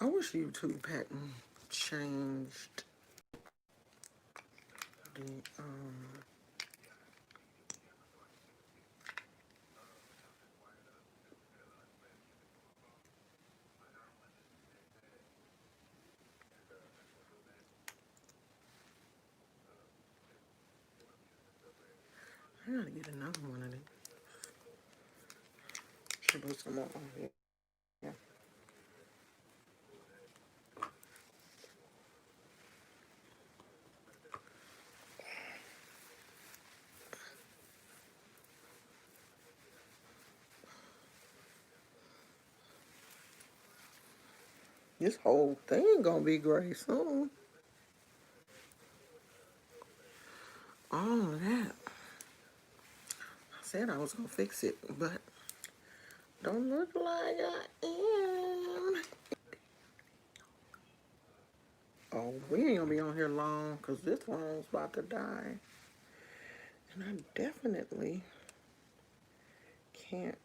I wish YouTube hadn't changed the I gotta get another one of these. Should put some more on here. Yeah. This whole thing gonna be gray soon. All of that. I said I was gonna fix it, but don't look like I am. Oh, we ain't gonna be on here long because this phone's about to die. And I definitely can't.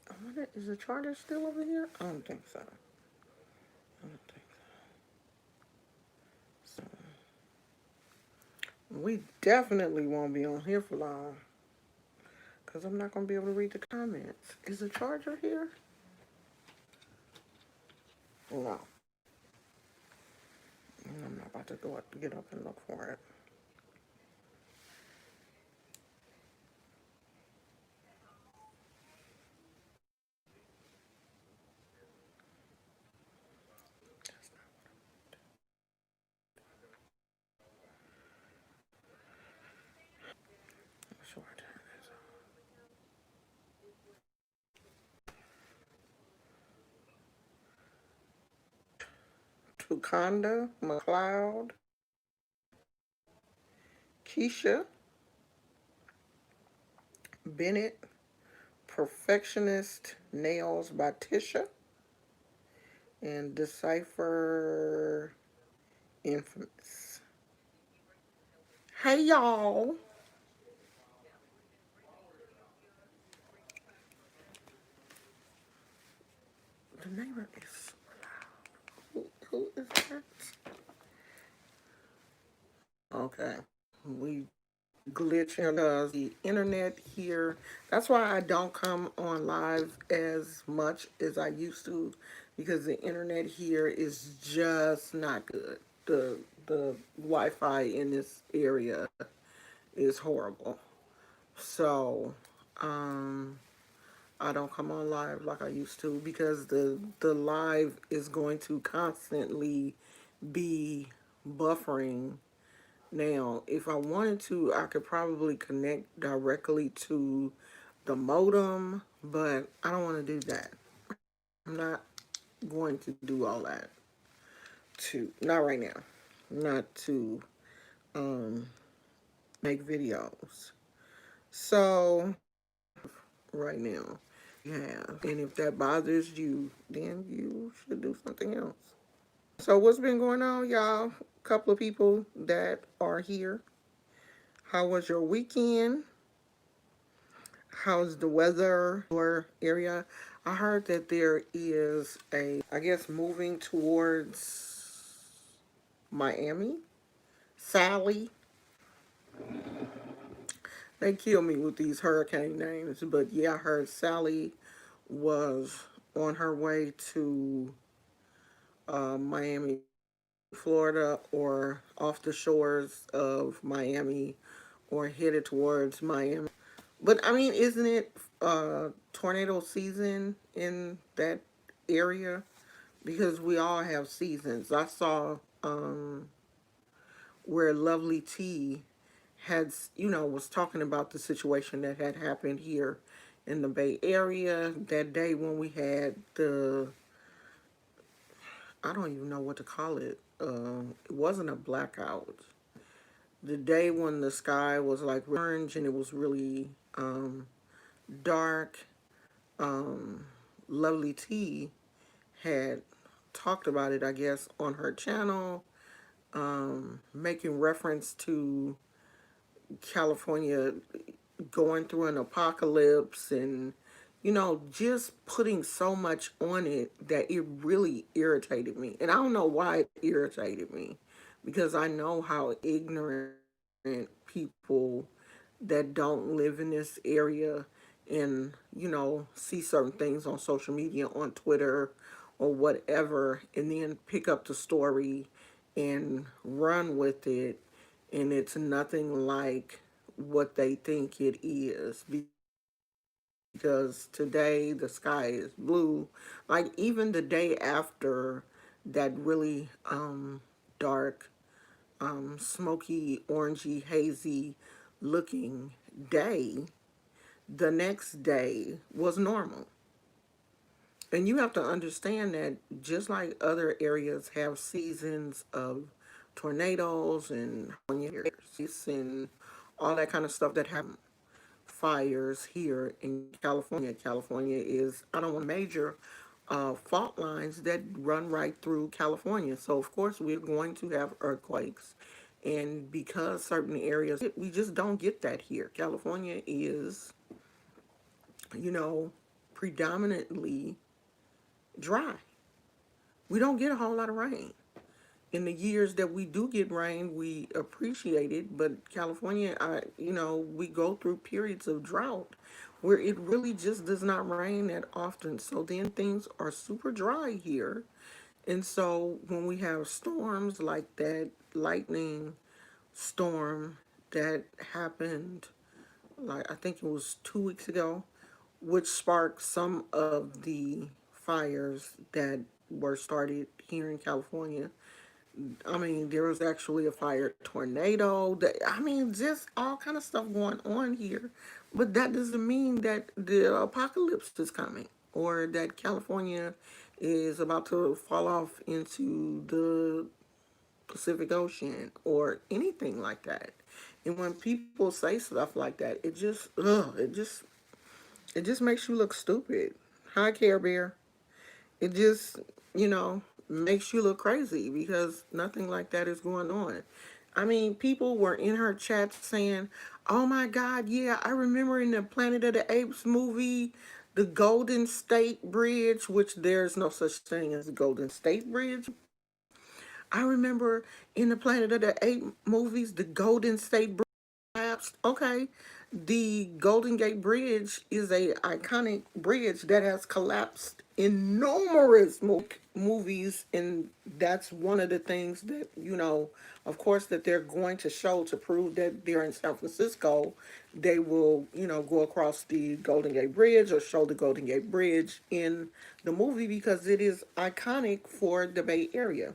I wonder, is the charger still over here? I don't think so. I don't think so. So, we definitely won't be on here for long because I'm not going to be able to read the comments. Is the charger here? No. I'm not about to go up, get up and look for it. I'm sure I turn this on. Tukanda, McLeod, Keisha, Bennett, Perfectionist Nails by Tisha, and Decipher Infamous. Hey y'all. The neighbor is who is that? Okay. We glitching because the internet here. That's why I don't come on live as much as I used to because the internet here is just not good. The Wi-Fi in this area is horrible. So, um I don't come on live like I used to because the live is going to constantly be buffering. Now, if I wanted to, I could probably connect directly to the modem, but I don't want to do that. I'm not going to do all that. Not right now. Not to um make videos. So right now, yeah. And if that bothers you, then you should do something else. So what's been going on, y'all? A couple of people that are here. How was your weekend? How's the weather your area? I heard that there is I guess, moving towards Miami. Sally. They kill me with these hurricane names, but yeah, I heard Sally was on her way to Miami, Florida, or off the shores of Miami, or headed towards Miami. But I mean, isn't it tornado season in that area? Because we all have seasons. I saw where Lovely T had, was talking about the situation that had happened here in the Bay Area that day when we had I don't even know what to call it. It wasn't a blackout. The day when the sky was like orange and it was really dark. Um, Lovely T had talked about it, I guess, on her channel, making reference to California going through an apocalypse and just putting so much on it that it really irritated me. And I don't know why it irritated me, because I know how ignorant people that don't live in this area and, see certain things on social media, on Twitter or whatever, and then pick up the story and run with it. And it's nothing like what they think it is, because today the sky is blue. Like even the day after that really dark, smoky, orangey, hazy looking day, the next day was normal. And you have to understand that just like other areas have seasons of tornadoes and and all that kind of stuff that happen, fires here in California. California is, I don't want major fault lines that run right through California. So, of course, we're going to have earthquakes. And because certain areas, we just don't get that here. California is, you know, predominantly dry. We don't get a whole lot of rain. In the years that we do get rain, we appreciate it. But California, we go through periods of drought where it really just does not rain that often. So then things are super dry here. And so when we have storms like that lightning storm that happened, like I think it was 2 weeks ago, which sparked some of the fires that were started here in California. I mean, there was actually a fire tornado. I mean, just all kind of stuff going on here. But that doesn't mean that the apocalypse is coming or that California is about to fall off into the Pacific Ocean or anything like that. And when people say stuff like that, it just makes you look stupid. Hi, Care Bear. It just, makes you look crazy because nothing like that is going on. I mean, people were in her chat saying, oh my God, yeah, I remember in the Planet of the Apes movie, the Golden State Bridge, which there's no such thing as the Golden State Bridge. I remember in the Planet of the Apes movies, the Golden State Bridge collapsed. Okay, the Golden Gate Bridge is a iconic bridge that has collapsed in numerous movies, and that's one of the things that of course, that they're going to show to prove that they're in San Francisco. They will, go across the Golden Gate Bridge or show the Golden Gate Bridge in the movie because it is iconic for the Bay Area.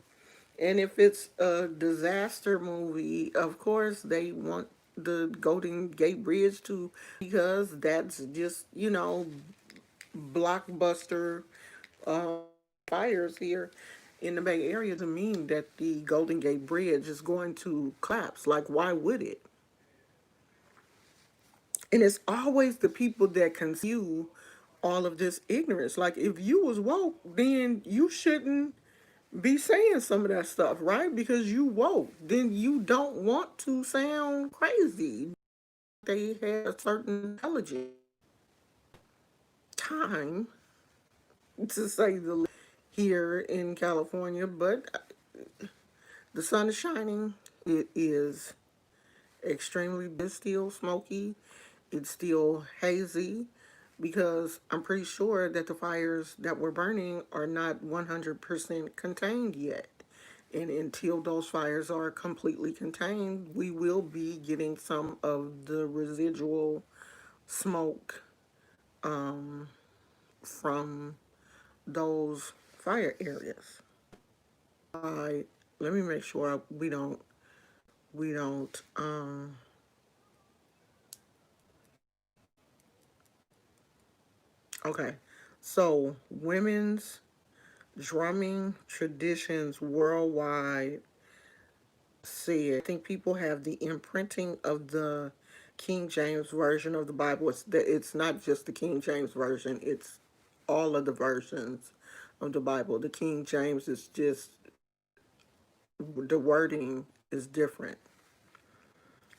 And if it's a disaster movie, of course they want the Golden Gate Bridge to, because that's just, blockbuster uh, fires here in the Bay Area to mean that the Golden Gate Bridge is going to collapse. Like, why would it? And it's always the people that conceal all of this ignorance. Like, if you was woke, then you shouldn't be saying some of that stuff, right? Because you woke. Then you don't want to sound crazy. They have a certain intelligence time, to say the least, here in California, but the sun is shining. It is extremely, it's still smoky. It's still hazy because I'm pretty sure that the fires that were burning are not 100% contained yet. And until those fires are completely contained, we will be getting some of the residual smoke from those fire areas. Let me make sure we don't. Okay, so women's drumming traditions worldwide said, I think people have the imprinting of the King James version of the Bible. It's not just the King James version, it's all of the versions of the Bible. The King James is just, the wording is different.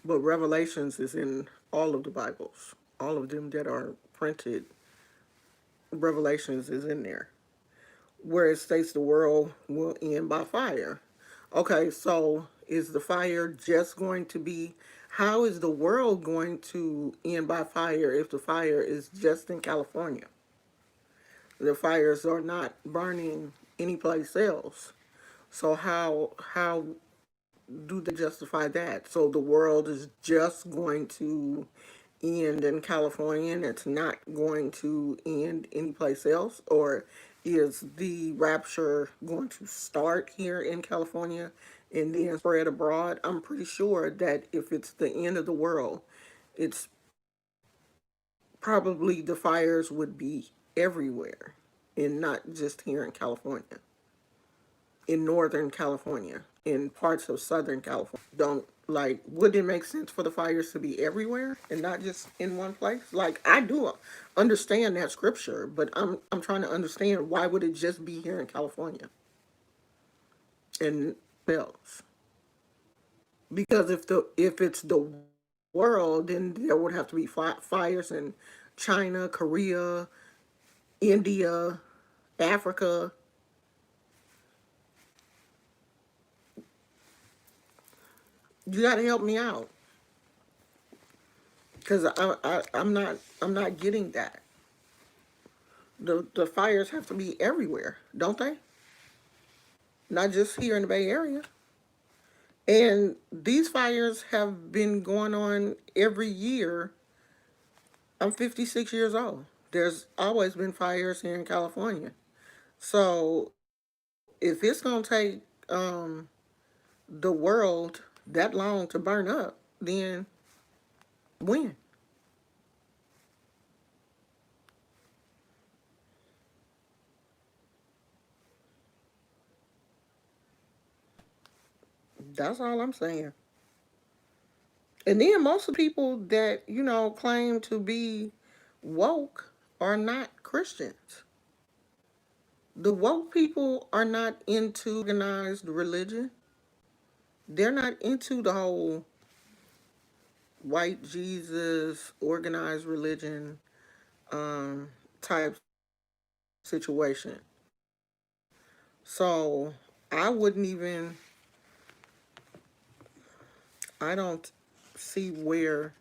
But Revelations is in all of the Bibles, all of them that are printed Revelations is in there, where it states the world will end by fire. Okay, so is the fire just going to be, how is the world going to end by fire if the fire is just in California? The fires are not burning anyplace else. So how do they justify that? So the world is just going to end in California and it's not going to end anyplace else? Or is the rapture going to start here in California and then spread abroad? I'm pretty sure that if it's the end of the world, it's probably the fires would be everywhere and not just here in California, in Northern California, in parts of Southern California. Don't like, would it make sense for the fires to be everywhere and not just in one place? Like, I do understand that scripture, but I'm trying to understand, why would it just be here in California and else? Because if it's the world, then there would have to be fires in China, Korea, India, Africa. You got to help me out, because I'm not getting that. The fires have to be everywhere, don't they? Not just here in the Bay Area. And these fires have been going on every year. I'm 56 years old. There's always been fires here in California. So if it's gonna take the world that long to burn up, then when? That's all I'm saying. And then most of the people that, claim to be woke are not Christians. The woke people are not into organized religion. They're not into the whole white Jesus, organized religion type situation. So I wouldn't even, I don't see where,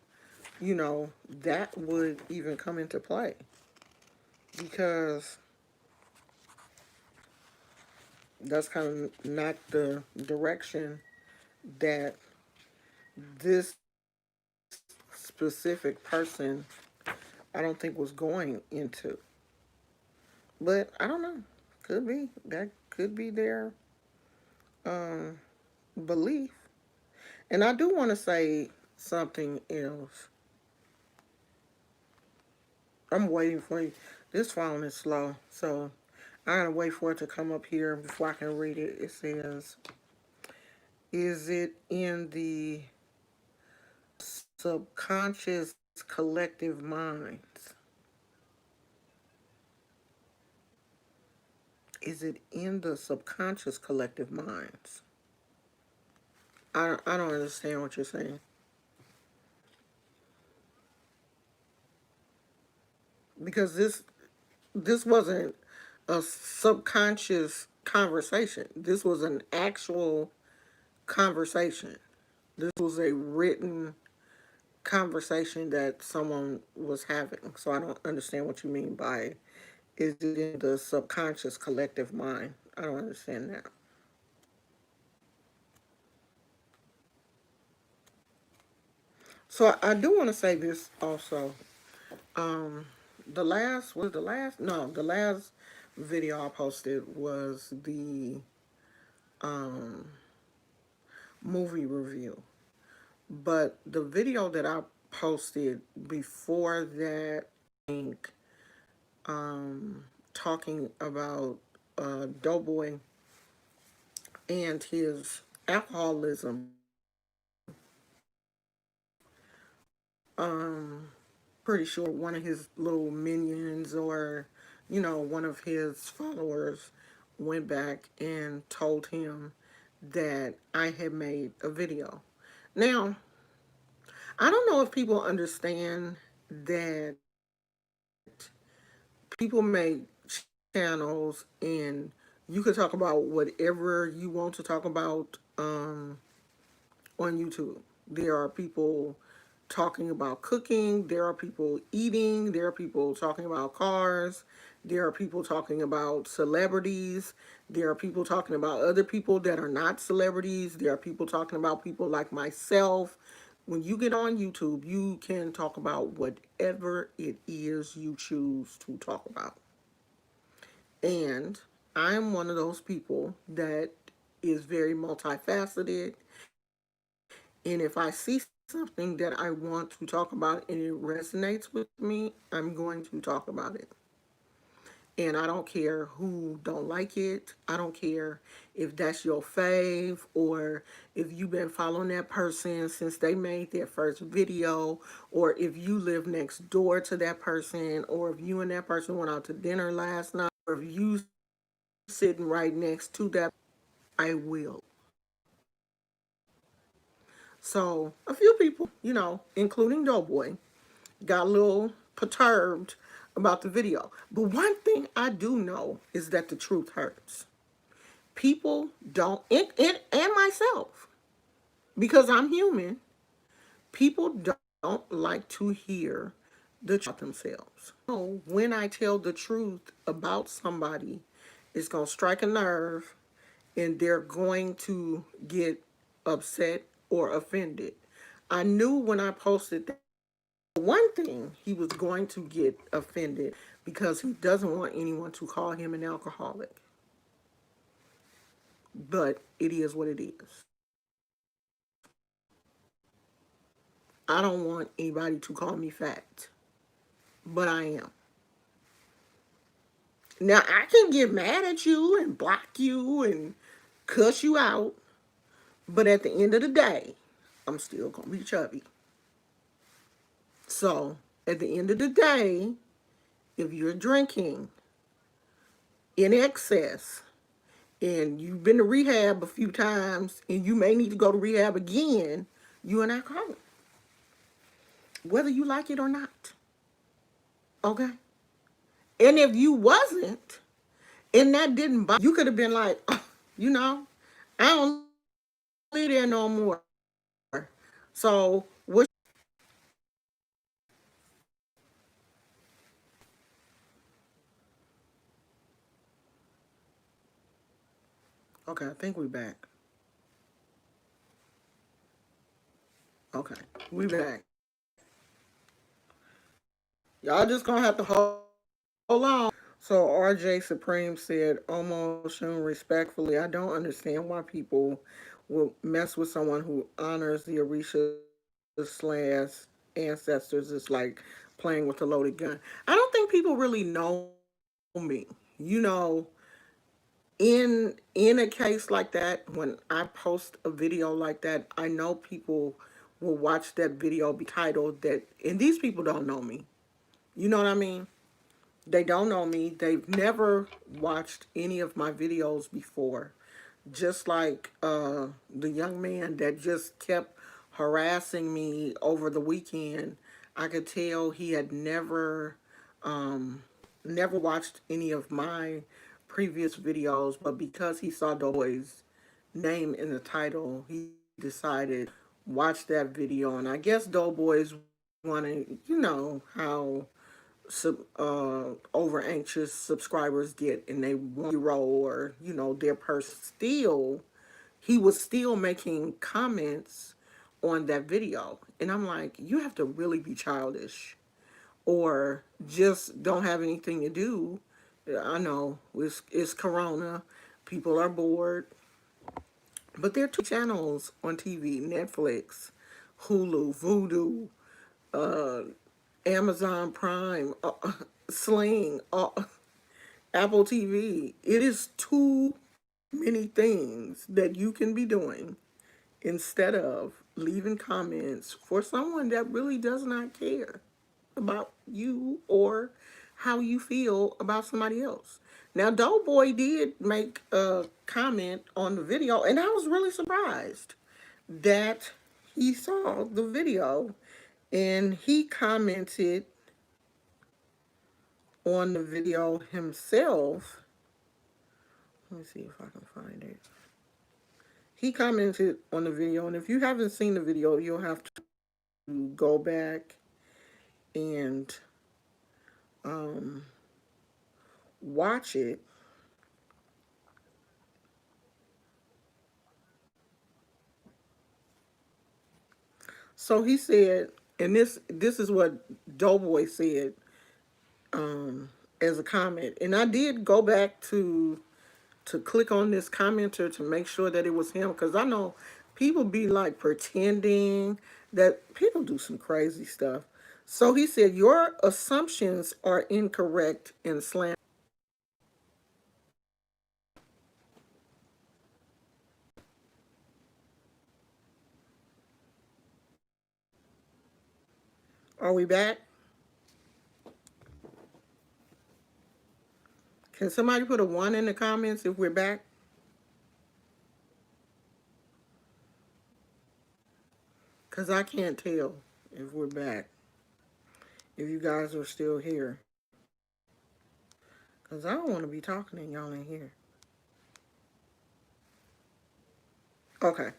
that would even come into play, because that's kind of not the direction that this specific person, I don't think, was going into. But I don't know. Could be. That could be their um, belief. And I do want to say something else. I'm waiting for you. This phone is slow, so I gotta wait for it to come up here before I can read it. It says, is it in the subconscious collective minds? Is it in the subconscious collective minds? I don't understand what you're saying. Because this wasn't a subconscious conversation. This was an actual conversation. This was a written conversation that someone was having. So I don't understand what you mean by, is it in the subconscious collective mind? I don't understand that. So I do want to say this also. Um, the last video I posted was the um, movie review. But the video that I posted before that, I think, talking about Doughboy and his alcoholism, um, pretty sure one of his little minions, or, one of his followers, went back and told him that I had made a video. Now, I don't know if people understand that people make channels and you can talk about whatever you want to talk about on YouTube. There are people talking about cooking, there are people eating, there are people talking about cars, there are people talking about celebrities, there are people talking about other people that are not celebrities, there are people talking about people like myself. When you get on YouTube, you can talk about whatever it is you choose to talk about. And I'm one of those people that is very multifaceted. And if I see something that I want to talk about and it resonates with me, I'm going to talk about it. And I don't care who don't like it. I don't care if that's your fave or if you've been following that person since they made their first video, or if you live next door to that person, or if you and that person went out to dinner last night, or if you sitting right next to that. I will. So a few people, including Doughboy, got a little perturbed about the video. But one thing I do know is that the truth hurts. People don't, and myself, because I'm human, people don't like to hear the truth about themselves. So when I tell the truth about somebody, it's going to strike a nerve and they're going to get upset or offended. I knew when I posted that one thing he was going to get offended because he doesn't want anyone to call him an alcoholic. But it is what it is. I don't want anybody to call me fat, but I am. Now I can get mad at you and block you and cuss you out, but at the end of the day, I'm still gonna be chubby. So at the end of the day, if you're drinking in excess and you've been to rehab a few times and you may need to go to rehab again, you're an alcoholic. Whether you like it or not. Okay? And if you wasn't, and that didn't bother you, could have been like, oh, I don't live there no more. So what? Okay, I think we back. Okay, we back. Y'all just gonna have to hold on. So RJ Supreme said, almost respectfully, I don't understand why people will mess with someone who honors the Orisha slash ancestors. It's like playing with a loaded gun. I don't think people really know me. You know, in a case like that, when I post a video like that, I know people will watch that video be titled that, and these people don't know me. You know what I mean? They don't know me. They've never watched any of my videos before. Just like the young man that just kept harassing me over the weekend, I could tell he had never watched any of my previous videos, but because he saw Doughboy's name in the title, he decided watch that video. And I guess Doughboys wanted, how over anxious subscribers get, and they want zero, or their person. Still, he was still making comments on that video, and I'm like, you have to really be childish or just don't have anything to do. I know it's Corona, people are bored, but there are two channels on TV: Netflix, Hulu, Vudu, uh, Amazon Prime, Sling, Apple TV. It is too many things that you can be doing instead of leaving comments for someone that really does not care about you or how you feel about somebody else. Now, Doughboy did make a comment on the video, and I was really surprised that he saw the video and he commented on the video himself. Let me see if I can find it. He commented on the video, and if you haven't seen the video, you'll have to go back and um, watch it. So he said, and this is what Doughboy said um, as a comment, and I did go back to click on this commenter to make sure that it was him, because I know people be like pretending that people do some crazy stuff. So he said, your assumptions are incorrect and slanderous. Are we back? Can somebody put a one in the comments if we're back? Because I can't tell if we're back, if you guys are still here. Because I don't want to be talking and y'all ain't here. Okay,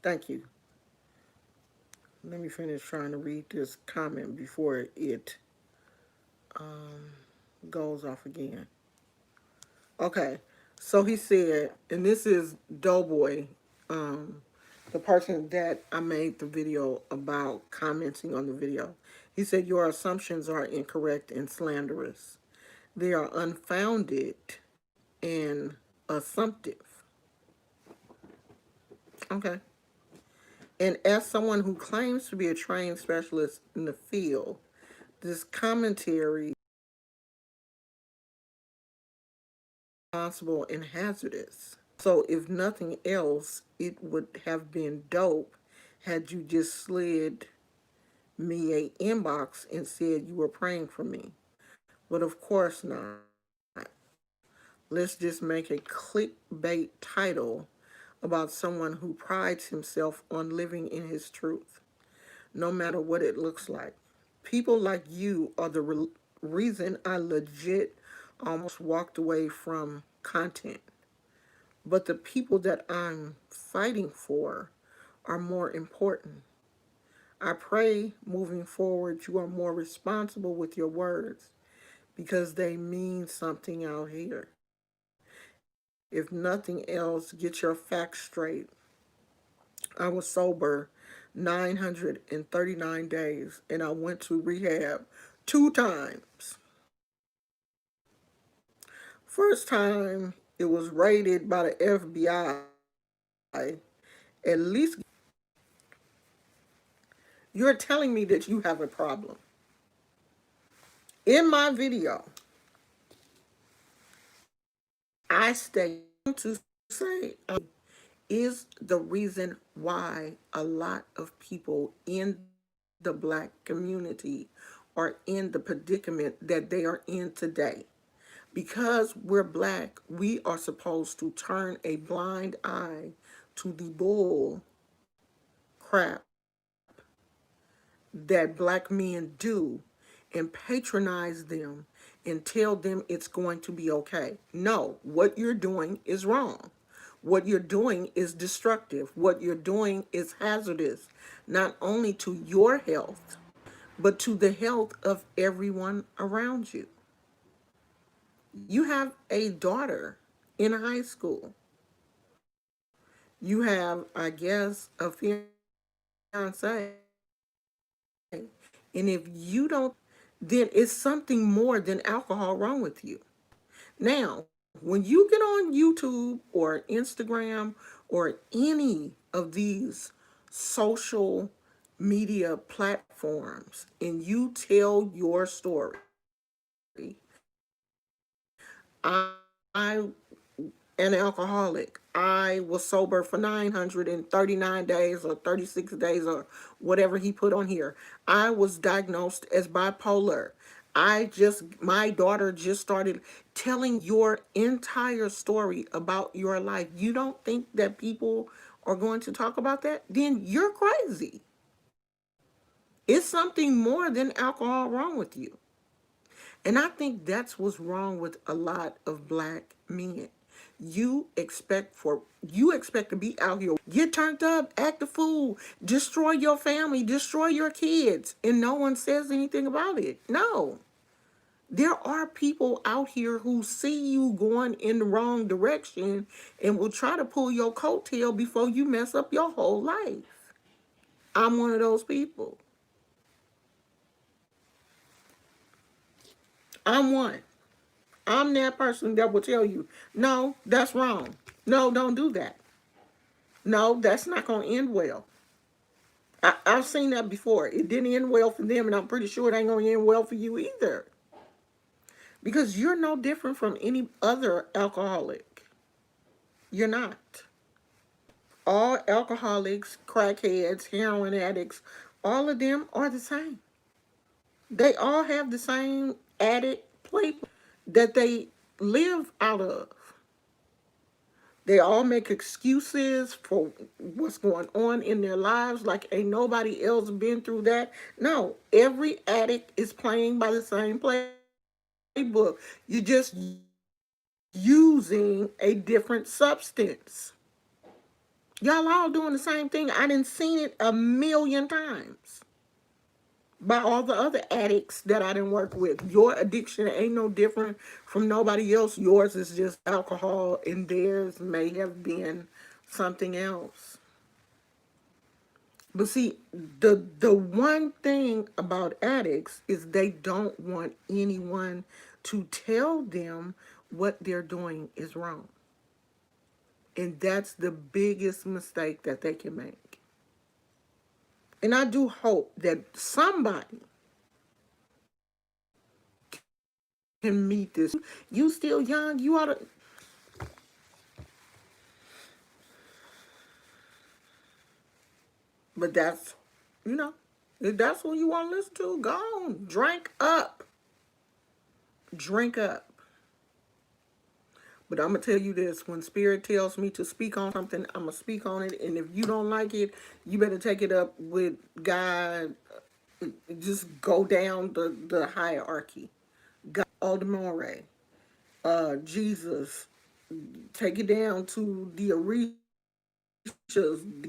thank you. Let me finish trying to read this comment before it um, goes off again. Okay, so he said, and this is Doughboy, um, the person that I made the video about commenting on the video. He said, your assumptions are incorrect and slanderous. They are unfounded and assumptive. Okay. And as someone who claims to be a trained specialist in the field, this commentary is responsible and hazardous. So if nothing else, it would have been dope had you just slid me a inbox and said you were praying for me. But of course not. Let's just make a clickbait title about someone who prides himself on living in his truth, no matter what it looks like. People like you are the reason I legit almost walked away from content. But the people that I'm fighting for are more important. I pray moving forward you are more responsible with your words because they mean something out here. If nothing else, get your facts straight. I was sober 939 days and I went to rehab 2 times. First time it was raided by the FBI. At least you're telling me that you have a problem. In my video, I state to say is the reason why a lot of people in the black community are in the predicament that they are in today. Because we're black, we are supposed to turn a blind eye to the bull crap that black men do and patronize them and tell them it's going to be okay. No, what you're doing is wrong. What you're doing is destructive. What you're doing is hazardous, not only to your health, but to the health of everyone around you. You have a daughter in high school. You have, I guess, a fiance. And if you don't, then it's something more than alcohol wrong with you. Now, when you get on YouTube or Instagram or any of these social media platforms and you tell your story, I, I an alcoholic. I was sober for 939 days or 36 days or whatever he put on here. I was diagnosed as bipolar. My daughter just started telling your entire story about your life. You don't think that people are going to talk about that? Then you're crazy. It's something more than alcohol wrong with you. And I think that's what's wrong with a lot of black men. You expect to be out here, get turned up, act a fool, destroy your family, destroy your kids, and no one says anything about it. No. There are people out here who see you going in the wrong direction and will try to pull your coattail before you mess up your whole life. I'm one of those people. I'm one. I'm that person that will tell you, no, that's wrong. No, don't do that. No, that's not going to end well. I've seen that before. It didn't end well for them, and I'm pretty sure it ain't going to end well for you either. Because you're no different from any other alcoholic. You're not. All alcoholics, crackheads, heroin addicts, all of them are the same. They all have the same addict playbook that they live out of. They all make excuses for what's going on in their lives, like ain't nobody else been through that. No, every addict is playing by the same playbook. You're just using a different substance. Y'all all doing the same thing. I done seen it a million times by all the other addicts that I didn't work with. Your addiction ain't no different from nobody else. Yours is just alcohol, and theirs may have been something else. But see, the one thing about addicts is they don't want anyone to tell them what they're doing is wrong. And that's the biggest mistake that they can make. And I do hope that somebody can meet this. You still young, you ought to. But that's, you know, if that's what you want to listen to, go on. Drink up. Drink up. But I'm going to tell you this, when Spirit tells me to speak on something, I'm going to speak on it. And if you don't like it, you better take it up with God. Just go down the hierarchy. God, Aldemore, Jesus, take it down to the Orishas,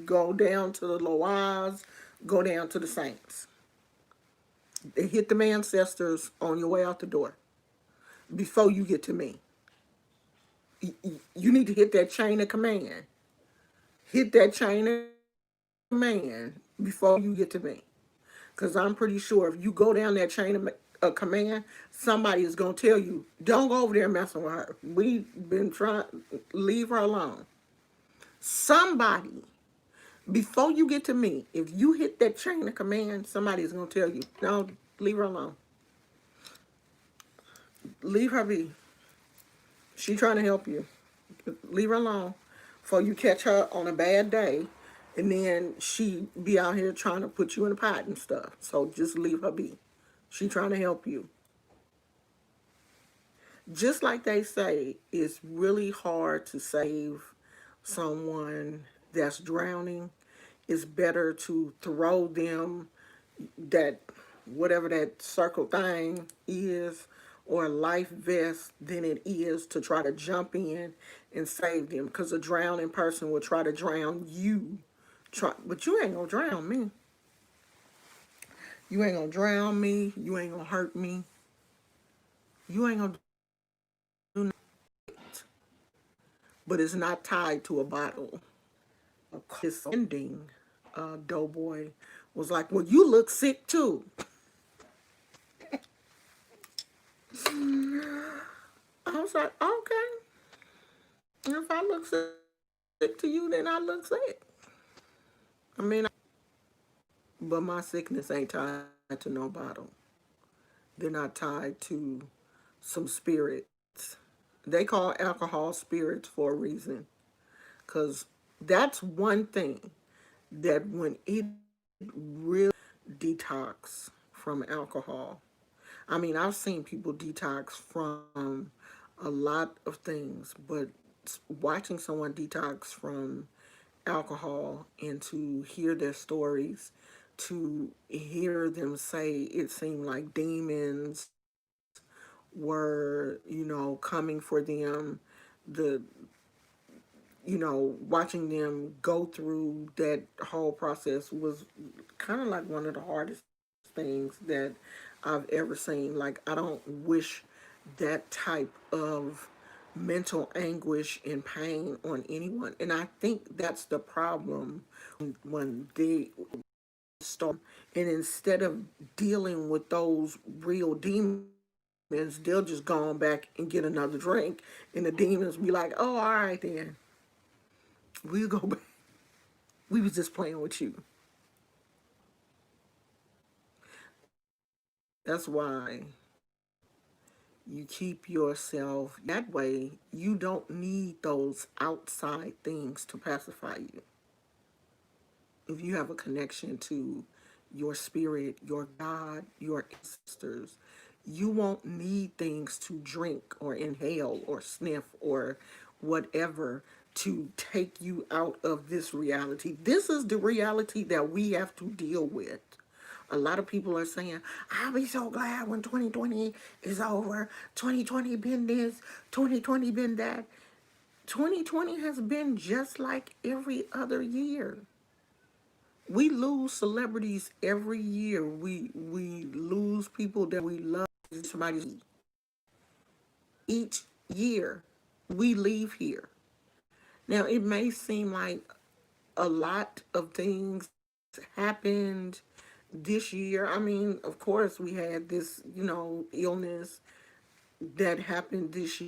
go down to the Loas, go down to the saints. They hit the ancestors on your way out the door before you get to me. You need to hit that chain of command. Hit that chain of command before you get to me. Because I'm pretty sure if you go down that chain of command, somebody is going to tell you, don't go over there messing with her. We've been trying, leave her alone. Somebody, before you get to me, if you hit that chain of command, somebody is going to tell you, no, leave her alone. Leave her be. She trying to help you. Leave her alone before you catch her on a bad day, and then she be out here trying to put you in a pot and stuff. So just leave her be. She trying to help you. Just like they say, it's really hard to save someone that's drowning. It's better to throw them that whatever that circle thing is or a life vest than it is to try to jump in and save them, because a drowning person will try to drown you. But you ain't gonna drown me. You ain't gonna drown me. You ain't gonna hurt me. You ain't gonna do it. But it's not tied to a bottle. His ending, Doughboy was like, well, you look sick too. I was like, okay. If I look sick to you, then I look sick. I mean, but my sickness ain't tied to no bottle. They're not tied to some spirits. They call alcohol spirits for a reason. Because that's one thing that when it really detox from alcohol. I mean, I've seen people detox from a lot of things, but watching someone detox from alcohol and to hear their stories, to hear them say it seemed like demons were, coming for them, the watching them go through that whole process was kind of like one of the hardest things that I've ever seen. Like, I don't wish that type of mental anguish and pain on anyone. And I think that's the problem when they start. And instead of dealing with those real demons, they'll just go on back and get another drink. And the demons be like, oh, all right then. We'll go back. We was just playing with you. That's why you keep yourself that way. You don't need those outside things to pacify you. If you have a connection to your spirit, your God, your ancestors, you won't need things to drink or inhale or sniff or whatever to take you out of this reality. This is the reality that we have to deal with. A lot of people are saying, I'll be so glad when 2020 is over. 2020 been this, 2020 been that. 2020 has been just like every other year. We lose celebrities every year. We lose people that we love. Somebody each year we leave here. Now it may seem like a lot of things happened this year. I mean, of course, we had this, illness that happened this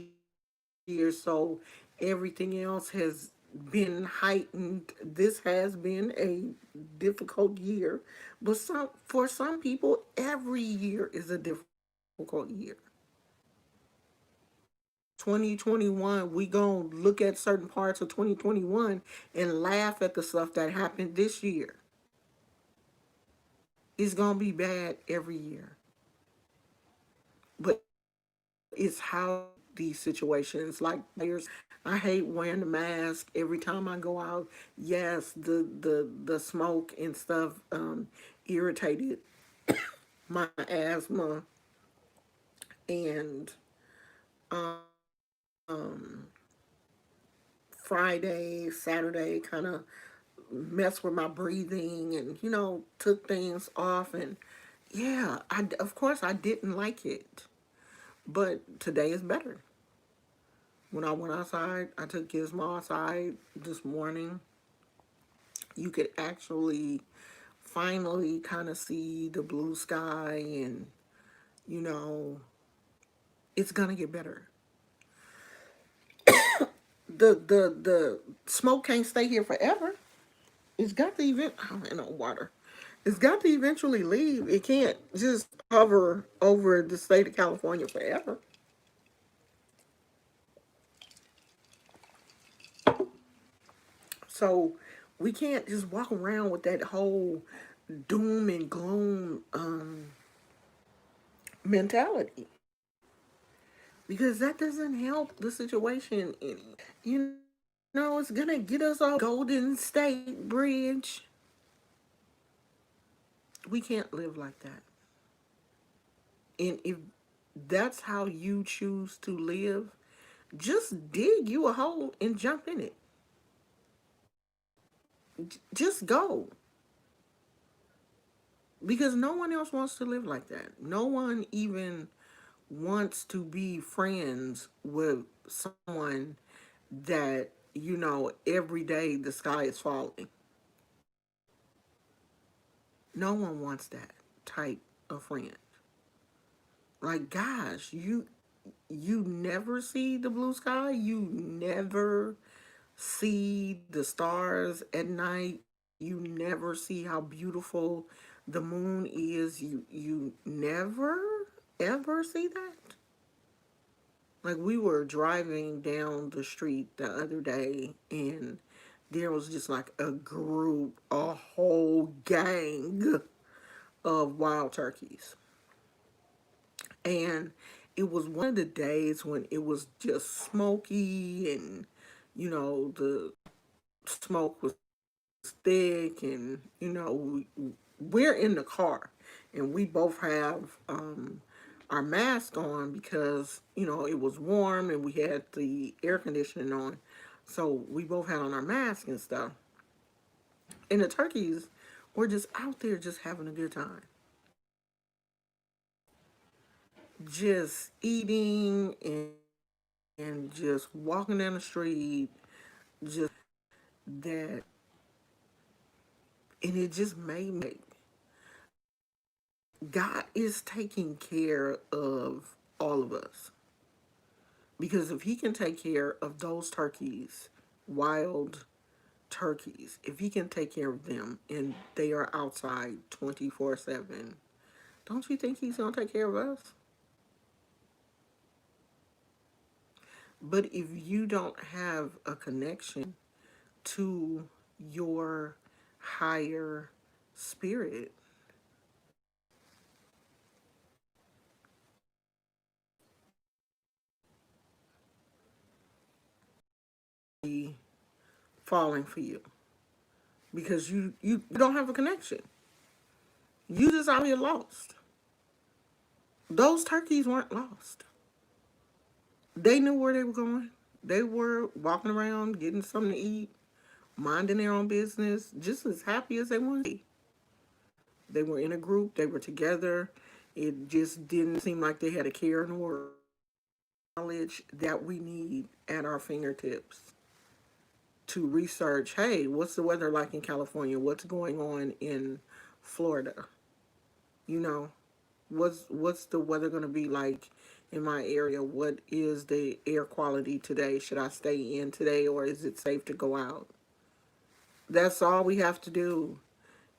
year, so everything else has been heightened. This has been a difficult year, but for some people, every year is a difficult year. 2021, we gonna look at certain parts of 2021 and laugh at the stuff that happened this year. It's gonna be bad every year, but it's how these situations, like players, I hate wearing the mask every time I go out. Yes, the smoke and stuff irritated my asthma, and um Friday, Saturday kind of messed with my breathing, and took things off. And yeah, I of course I didn't like it, but today is better. When I went outside, I took Gizmo outside this morning. You could actually finally kind of see the blue sky, and you know it's gonna get better. The smoke can't stay here forever. It's got to event. Oh, and no water. It's got to eventually leave. It can't just hover over the state of California forever. So we can't just walk around with that whole doom and gloom mentality, because that doesn't help the situation any. You it's gonna get us off Golden State Bridge. We can't live like that. And if that's how you choose to live, just dig you a hole and jump in it. Just go. Because no one else wants to live like that. No one even wants to be friends with someone that, every day the sky is falling. No one wants that type of friend. Like, gosh, you never see the blue sky. You never see the stars at night. You never see how beautiful the moon is. You never ever see that. Like, we were driving down the street the other day, and there was just like a group, a whole gang of wild turkeys. And it was one of the days when it was just smoky, and the smoke was thick, and we're in the car, and we both have our mask on because, it was warm and we had the air conditioning on. So we both had on our masks and stuff. And the turkeys were just out there just having a good time. Just eating and just walking down the street, just that. And it just made me, God is taking care of all of us. Because if he can take care of those turkeys, wild turkeys, if he can take care of them and they are outside 24/7, don't you think he's going to take care of us? But if you don't have a connection to your higher spirit, be falling for you because you don't have a connection. You just out here lost. Those turkeys weren't lost. They knew where they were going. They were walking around, getting something to eat, minding their own business, just as happy as they wanted to be. They were in a group, they were together. It just didn't seem like they had a care in the world. Knowledge that we need at our fingertips to research, hey, what's the weather like in California? What's going on in Florida? You know, what's the weather going to be like in my area? What is the air quality today? Should I stay in today or is it safe to go out? That's all we have to do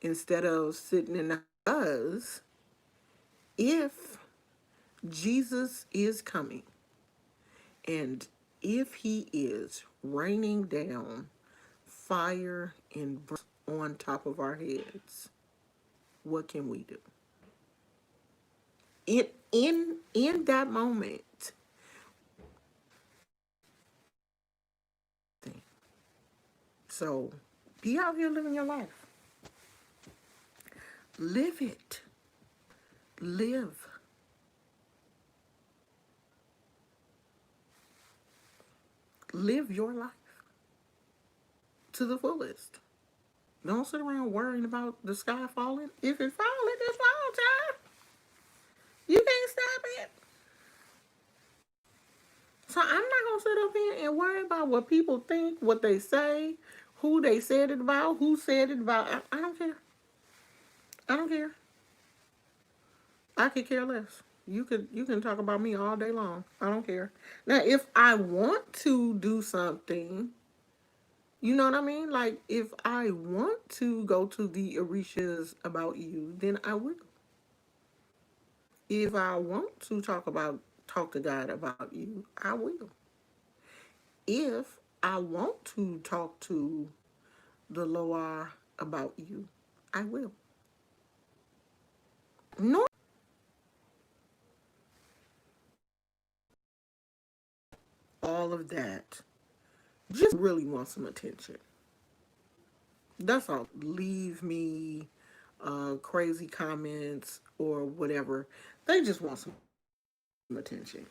instead of sitting in the house. If Jesus is coming and if he is raining down fire and on top of our heads, what can we do? In that moment, so be out here living your life. Live it. Live. Live your life to the fullest. Don't sit around worrying about the sky falling. If it falling, it's fall time. You can't stop it. So I'm not gonna sit up here and worry about what people think, what they say, who they said it about, who said it about. I don't care. I don't care. I could care less. You can talk about me all day long. I don't care. Now, if I want to do something, you know what I mean? Like if I want to go to the Orishas about you, then I will. If I want to talk to God about you, I will. If I want to talk to the Loa about you, I will. No, all of that. Just really want some attention. That's all. Leave me crazy comments or whatever. They just want some attention.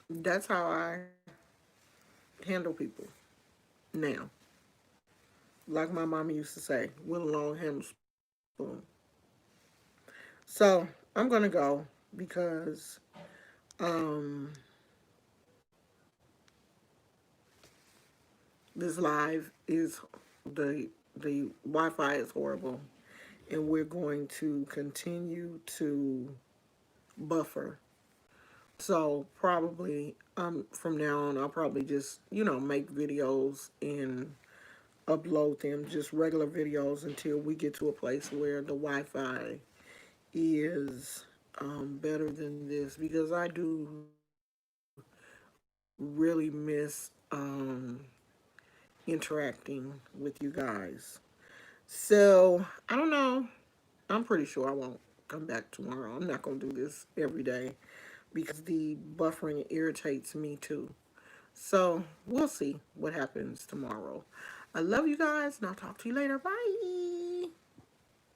That's how I handle people now. Like my mama used to say, with a long handle spoon. So I'm gonna go because um, this live is the Wi-Fi is horrible, and we're going to continue to buffer. So probably from now on, I'll probably just make videos and upload them, just regular videos until we get to a place where the Wi-Fi is better than this because I do really miss interacting with you guys. So I don't know. I'm pretty sure I won't come back tomorrow. I'm not gonna do this every day because the buffering irritates me too. So we'll see what happens tomorrow. I love you guys and I'll talk to you later. Bye.